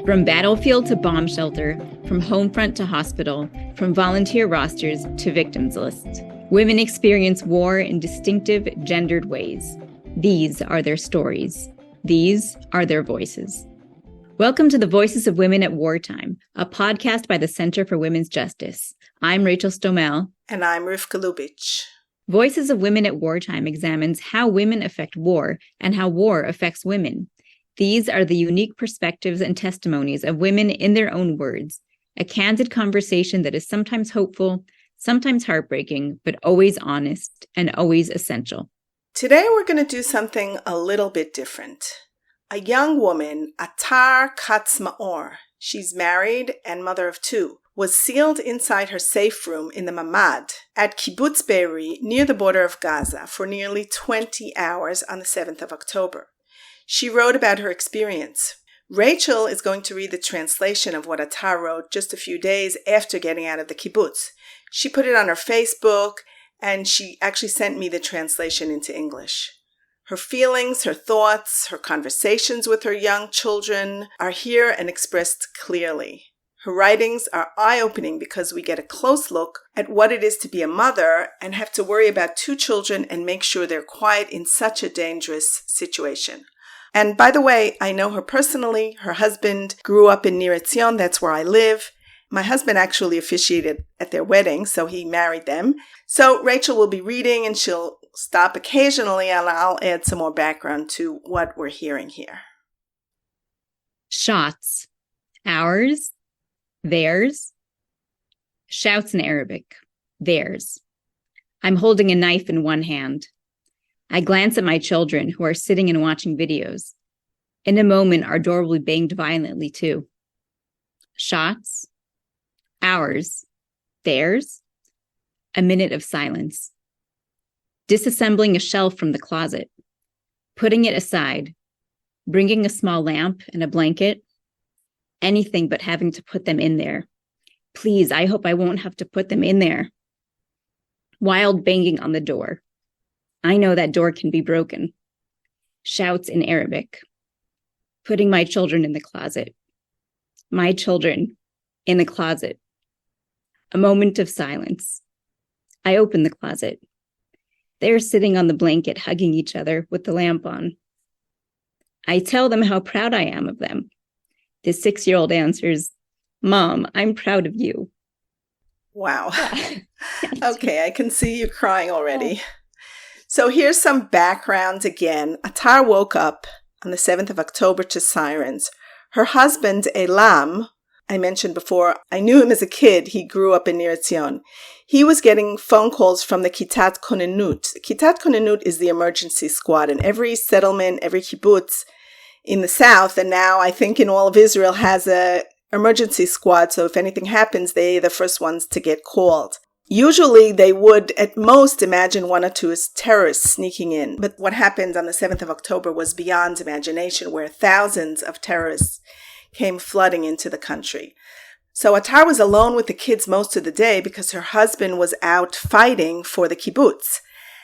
From battlefield to bomb shelter, from home front to hospital, from volunteer rosters to victims lists, women experience war in distinctive, gendered ways. These are their stories. These are their voices. Welcome to the Voices of Women at Wartime, a podcast by the Center for Women's Justice. I'm Rachel Stomel. And I'm Rivka Lubitsch. Voices of Women at Wartime examines how women affect war and how war affects women. These are the unique perspectives and testimonies of women in their own words, a candid conversation that is sometimes hopeful, sometimes heartbreaking, but always honest and always essential. Today we're going to do something a little bit different. A young woman, Atar Maor, she's married and mother of two, was sealed inside her safe room in the Mamad at Kibbutz Be'eri near the border of Gaza for nearly 20 hours on the 7th of October. She wrote about her experience. Rachel is going to read the translation of what Atar wrote just a few days after getting out of the kibbutz. She put it on her Facebook, and she actually sent me the translation into English. Her feelings, her thoughts, her conversations with her young children are here and expressed clearly. Her writings are eye-opening because we get a close look at what it is to be a mother and have to worry about two children and make sure they're quiet in such a dangerous situation. And by the way, I know her personally. Her husband grew up in Nir Etzion. That's where I live. My husband actually officiated at their wedding, so he married them. So Rachel will be reading and she'll stop occasionally and I'll add some more background to what we're hearing here. Shots. Ours. Theirs. Shouts in Arabic. Theirs. I'm holding a knife in one hand. I glance at my children who are sitting and watching videos. In a moment, our door will be banged violently too. Shots. Ours. Theirs. A minute of silence. Disassembling a shelf from the closet. Putting it aside. Bringing a small lamp and a blanket. Anything but having to put them in there. Please, I hope I won't have to put them in there. Wild banging on the door. I know that door can be broken. Shouts in Arabic. Putting my children in the closet. My children in the closet. A moment of silence. I open the closet. They are sitting on the blanket, hugging each other with the lamp on. I tell them how proud I am of them. The 6-year-old answers, "Mom, I'm proud of you." Wow. Okay, I can see you crying already. So here's some background again. Atar woke up on the 7th of October to sirens. Her husband, Elam, I mentioned before, I knew him as a kid. He grew up in Nir Etzion. He was getting phone calls from the Kitat Konenut. Kitat Konenut is the emergency squad, and every settlement, every kibbutz in the south, and now I think in all of Israel, has a emergency squad. So if anything happens, they're the first ones to get called. Usually they would at most imagine one or two as terrorists sneaking in. But what happened on the 7th of October was beyond imagination, where thousands of terrorists came flooding into the country. So Atar was alone with the kids most of the day because her husband was out fighting for the kibbutz.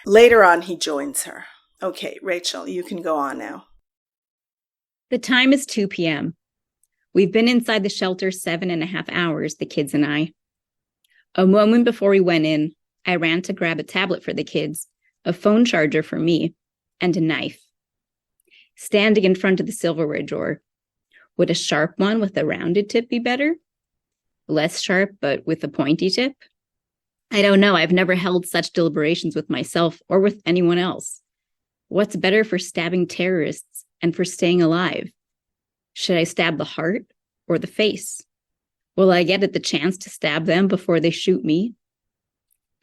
Later on, he joins her. Okay, Rachel, you can go on now. The time is 2 p.m. We've been inside the shelter 7.5 hours, the kids and I. A moment before we went in, I ran to grab a tablet for the kids, a phone charger for me, and a knife. Standing in front of the silverware drawer, would a sharp one with a rounded tip be better? Less sharp, but with a pointy tip? I don't know. I've never held such deliberations with myself or with anyone else. What's better for stabbing terrorists and for staying alive? Should I stab the heart or the face? Will I get the chance to stab them before they shoot me?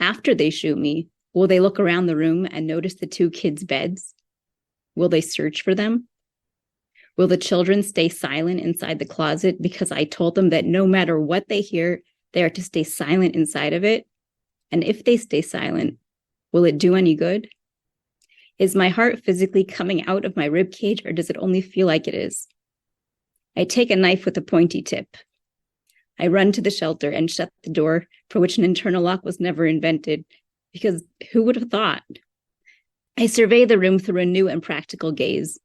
After they shoot me, will they look around the room and notice the two kids' beds? Will they search for them? Will the children stay silent inside the closet because I told them that no matter what they hear, they are to stay silent inside of it? And if they stay silent, will it do any good? Is my heart physically coming out of my rib cage, or does it only feel like it is? I take a knife with a pointy tip. I run to the shelter and shut the door, for which an internal lock was never invented, because who would have thought? I survey the room through a new and practical gaze.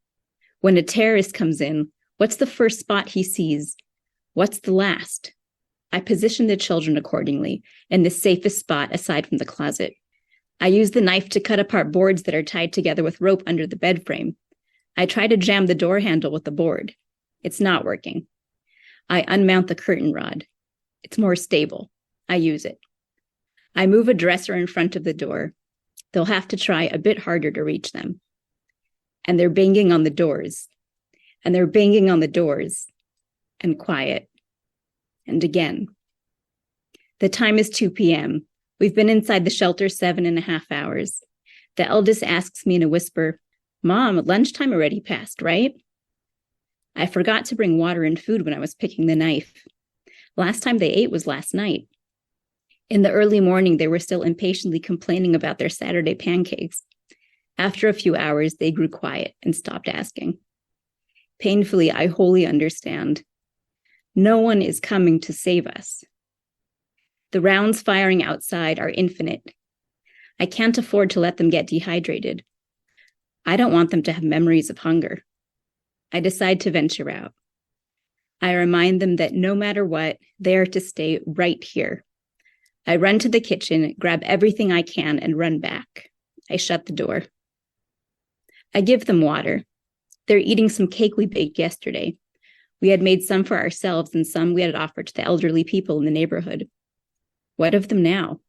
When a terrorist comes in, What's the first spot he sees? What's the last? I position the children accordingly in the safest spot aside from the closet. I use the knife to cut apart boards that are tied together with rope under the bed frame. I try to jam the door handle with the board. It's not working. I unmount the curtain rod. It's more stable. I use it. I move a dresser in front of the door. They'll have to try a bit harder to reach them. And they're banging on the doors. And they're banging on the doors. And quiet. And again. The time is 2 p.m. We've been inside the shelter 7.5 hours. The eldest asks me in a whisper, "Mom, lunchtime already passed, right?" I forgot to bring water and food when I was picking the knife. Last time they ate was last night. In the early morning, they were still impatiently complaining about their Saturday pancakes. After a few hours, they grew quiet and stopped asking. Painfully, I wholly understand. No one is coming to save us. The rounds firing outside are infinite. I can't afford to let them get dehydrated. I don't want them to have memories of hunger. I decide to venture out. I remind them that no matter what, they are to stay right here. I run to the kitchen, grab everything I can, and run back. I shut the door. I give them water. They're eating some cake we baked yesterday. We had made some for ourselves and some we had offered to the elderly people in the neighborhood. What of them now?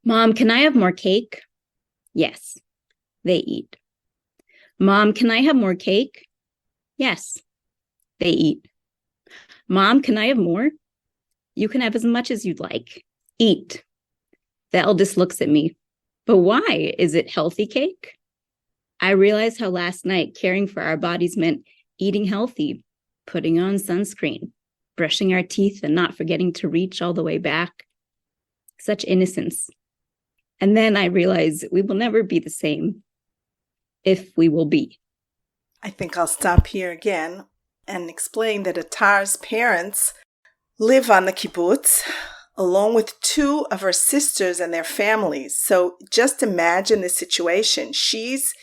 "Mom, can I have more cake?" Yes. They eat. "Mom, can I have more cake?" Yes. They eat. "Mom, can I have more?" "You can have as much as you'd like. Eat." The eldest looks at me. "But why? Is it healthy cake?" I realize how last night caring for our bodies meant eating healthy, putting on sunscreen, brushing our teeth and not forgetting to reach all the way back. Such innocence. And then I realize we will never be the same, if we will be. I think I'll stop here again and explain that Atar's parents live on the kibbutz, along with 2 of her sisters and their families. So just imagine the situation. She's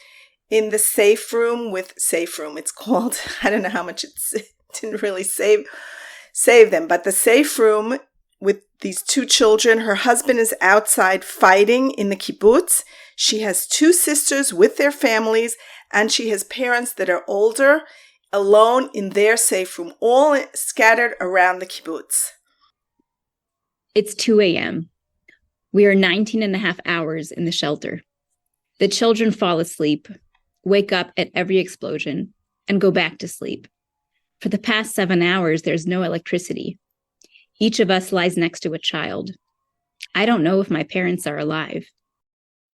in the safe room. It's called, I don't know how much it didn't really save them, but the safe room with these 2 children. Her husband is outside fighting in the kibbutz. She has 2 sisters with their families, and she has parents that are older, alone in their safe room, all scattered around the kibbutz. It's 2 a.m. We are 19.5 hours in the shelter. The children fall asleep, wake up at every explosion, and go back to sleep. For the past 7 hours, there's no electricity. Each of us lies next to a child. I don't know if my parents are alive.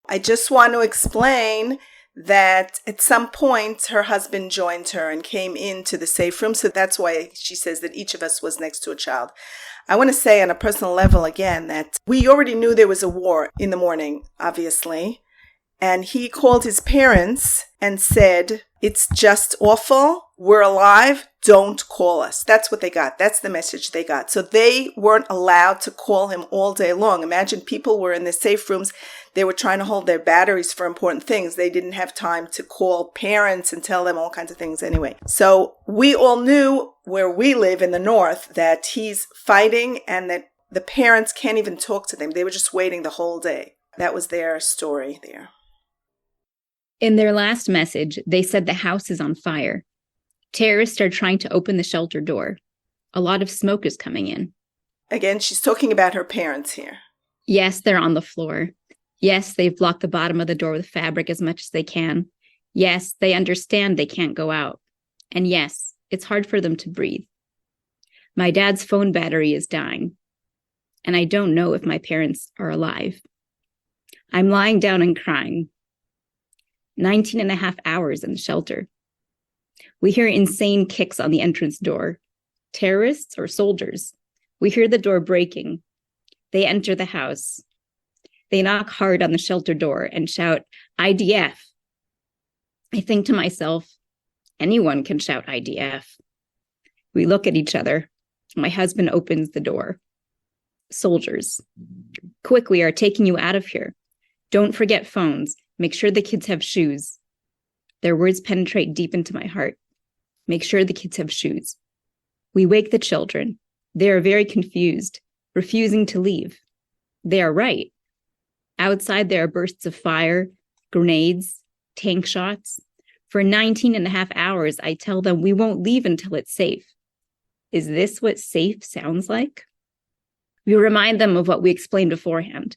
I just want to explain that at some point her husband joined her and came into the safe room. So that's why she says that each of us was next to a child. I want to say on a personal level again that we already knew there was a war in the morning, obviously. And he called his parents and said, "It's just awful. We're alive. Don't call us." That's what they got. That's the message they got. So they weren't allowed to call him all day long. Imagine people were in their safe rooms. They were trying to hold their batteries for important things. They didn't have time to call parents and tell them all kinds of things anyway. So we all knew where we live in the north that he's fighting and that the parents can't even talk to them. They were just waiting the whole day. That was their story there. In their last message, they said the house is on fire. Terrorists are trying to open the shelter door. A lot of smoke is coming in. Again, she's talking about her parents here. Yes, they're on the floor. Yes, they've blocked the bottom of the door with fabric as much as they can. Yes, they understand they can't go out. And yes, it's hard for them to breathe. My dad's phone battery is dying. And I don't know if my parents are alive. I'm lying down and crying. 19.5 hours in the shelter. We hear insane kicks on the entrance door. Terrorists or soldiers? We hear the door breaking. They enter the house. They knock hard on the shelter door and shout, "IDF." I think to myself, anyone can shout IDF. We look at each other. My husband opens the door. "Soldiers. Quick, we are taking you out of here. Don't forget phones. Make sure the kids have shoes." Their words penetrate deep into my heart. Make sure the kids have shoes. We wake the children. They are very confused, refusing to leave. They are right. Outside, there are bursts of fire, grenades, tank shots. For 19 and a half hours, I tell them we won't leave until it's safe. Is this what safe sounds like? We remind them of what we explained beforehand.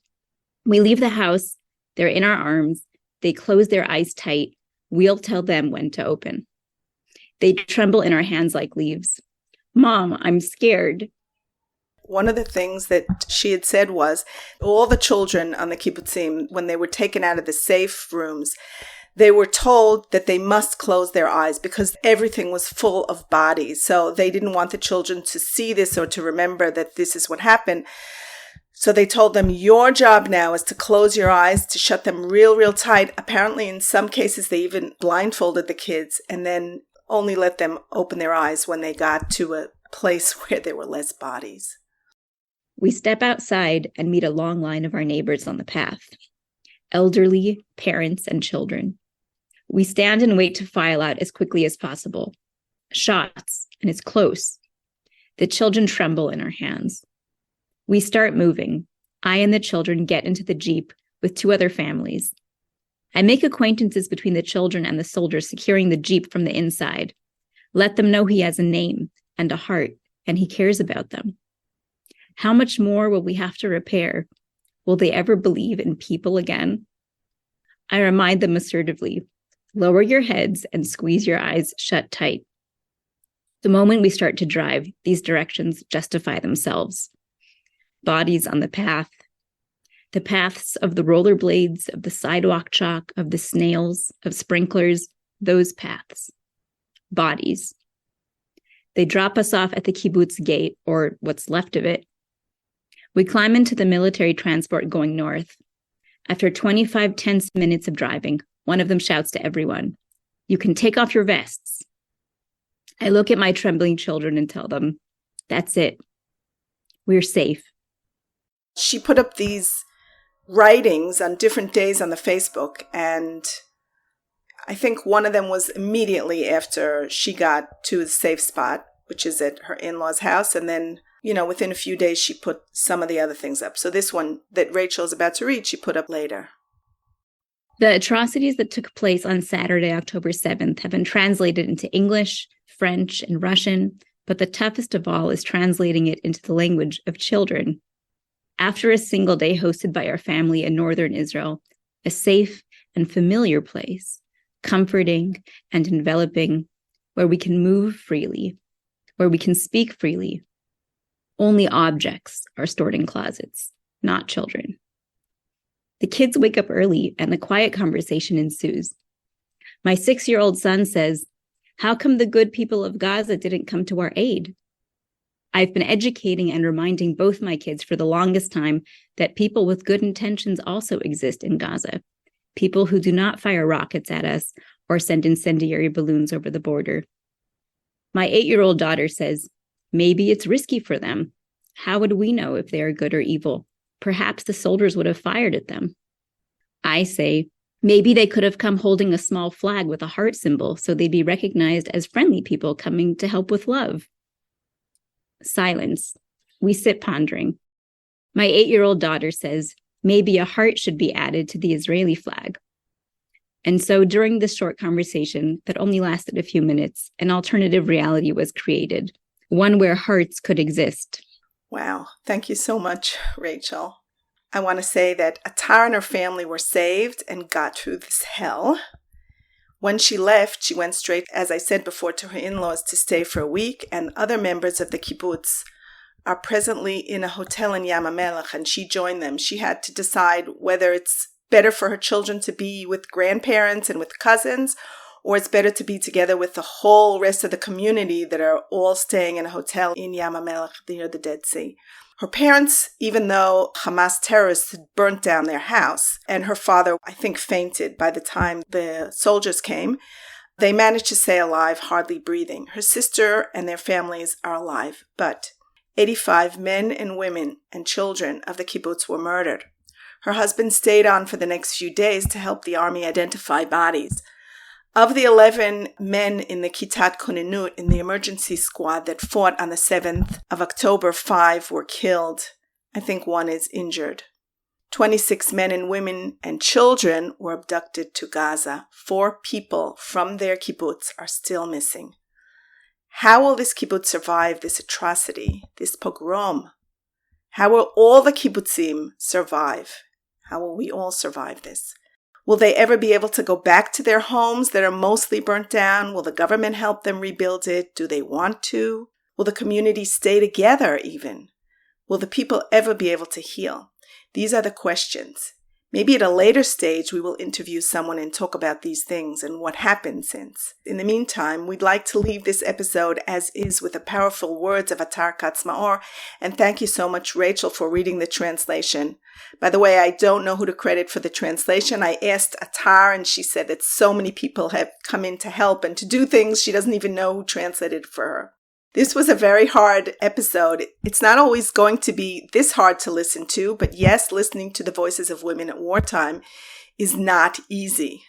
We leave the house, they're in our arms, they close their eyes tight, we'll tell them when to open. They tremble in our hands like leaves. Mom, I'm scared. One of the things that she had said was all the children on the kibbutzim, when they were taken out of the safe rooms, they were told that they must close their eyes because everything was full of bodies. So they didn't want the children to see this or to remember that this is what happened. So they told them, your job now is to close your eyes, to shut them real, real tight. Apparently, in some cases, they even blindfolded the kids and then only let them open their eyes when they got to a place where there were less bodies. We step outside and meet a long line of our neighbors on the path. Elderly, parents, and children. We stand and wait to file out as quickly as possible. Shots, and it's close. The children tremble in our hands. We start moving. I and the children get into the Jeep with 2 other families. I make acquaintances between the children and the soldiers securing the Jeep from the inside. Let them know he has a name and a heart, and he cares about them. How much more will we have to repair? Will they ever believe in people again? I remind them assertively, lower your heads and squeeze your eyes shut tight. The moment we start to drive, these directions justify themselves. Bodies on the path, the paths of the rollerblades, of the sidewalk chalk, of the snails, of sprinklers, those paths. Bodies. They drop us off at the kibbutz gate, or what's left of it. We climb into the military transport going north. After 25 tense minutes of driving, one of them shouts to everyone, "You can take off your vests." I look at my trembling children and tell them, that's it. We're safe. She put up these writings on different days on the Facebook, and I think one of them was immediately after she got to a safe spot, which is at her in-laws' house, and then within a few days, she put some of the other things up. So this one that Rachel is about to read, she put up later. The atrocities that took place on Saturday, October 7th, have been translated into English, French, and Russian, but the toughest of all is translating it into the language of children. After a single day hosted by our family in northern Israel, a safe and familiar place, comforting and enveloping, where we can move freely, where we can speak freely. Only objects are stored in closets, not children. The kids wake up early and a quiet conversation ensues. My 6-year-old son says, "How come the good people of Gaza didn't come to our aid?" I've been educating and reminding both my kids for the longest time that people with good intentions also exist in Gaza. People who do not fire rockets at us or send incendiary balloons over the border. My 8-year-old daughter says, maybe it's risky for them. How would we know if they are good or evil? Perhaps the soldiers would have fired at them. I say, maybe they could have come holding a small flag with a heart symbol so they'd be recognized as friendly people coming to help with love. Silence. We sit pondering. My 8-year-old daughter says, maybe a heart should be added to the Israeli flag. And so during this short conversation that only lasted a few minutes, an alternative reality was created, one where hearts could exist. Wow. Thank you so much, Rachel. I want to say that Atar and her family were saved and got through this hell. When she left, she went straight, as I said before, to her in-laws to stay for a week, and other members of the kibbutz are presently in a hotel in Yam HaMelech, and she joined them. She had to decide whether it's better for her children to be with grandparents and with cousins, or it's better to be together with the whole rest of the community that are all staying in a hotel in Yam HaMelech near the Dead Sea. Her parents, even though Hamas terrorists had burnt down their house, and her father, I think, fainted by the time the soldiers came, they managed to stay alive, hardly breathing. Her sister and their families are alive, but 85 men and women and children of the kibbutz were murdered. Her husband stayed on for the next few days to help the army identify bodies. Of the 11 men in the Kitat Konenut, in the emergency squad that fought on the 7th of October, 5 were killed. I think 1 is injured. 26 men and women and children were abducted to Gaza. 4 people from their kibbutz are still missing. How will this kibbutz survive this atrocity, this pogrom? How will all the kibbutzim survive? How will we all survive this? Will they ever be able to go back to their homes that are mostly burnt down? Will the government help them rebuild it? Do they want to? Will the community stay together even? Will the people ever be able to heal? These are the questions. Maybe at a later stage we will interview someone and talk about these things and what happened since. In the meantime, we'd like to leave this episode as is with the powerful words of Atar Maor, and thank you so much, Rachel, for reading the translation. By the way, I don't know who to credit for the translation. I asked Atar, and she said that so many people have come in to help and to do things she doesn't even know who translated for her. This was a very hard episode. It's not always going to be this hard to listen to, but yes, listening to the voices of women at wartime is not easy.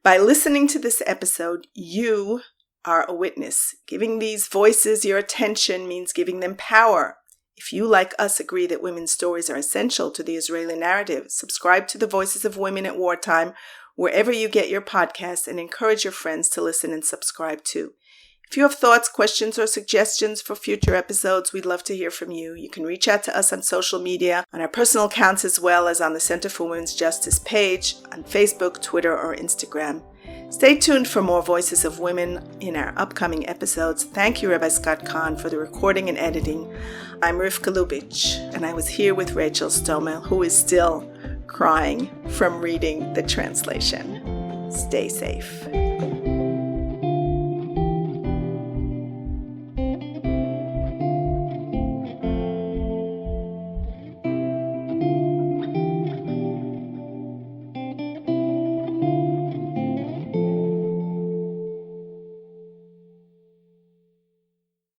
By listening to this episode, you are a witness. Giving these voices your attention means giving them power. If you, like us, agree that women's stories are essential to the Israeli narrative, subscribe to the Voices of Women at Wartime wherever you get your podcasts and encourage your friends to listen and subscribe too. If you have thoughts, questions, or suggestions for future episodes, we'd love to hear from you. You can reach out to us on social media, on our personal accounts, as well as on the Center for Women's Justice page on Facebook, Twitter, or Instagram. Stay tuned for more Voices of Women in our upcoming episodes. Thank you, Rabbi Scott Kahn, for the recording and editing. I'm Rivka Lubitch, and I was here with Rachel Stomel, who is still crying from reading the translation. Stay safe.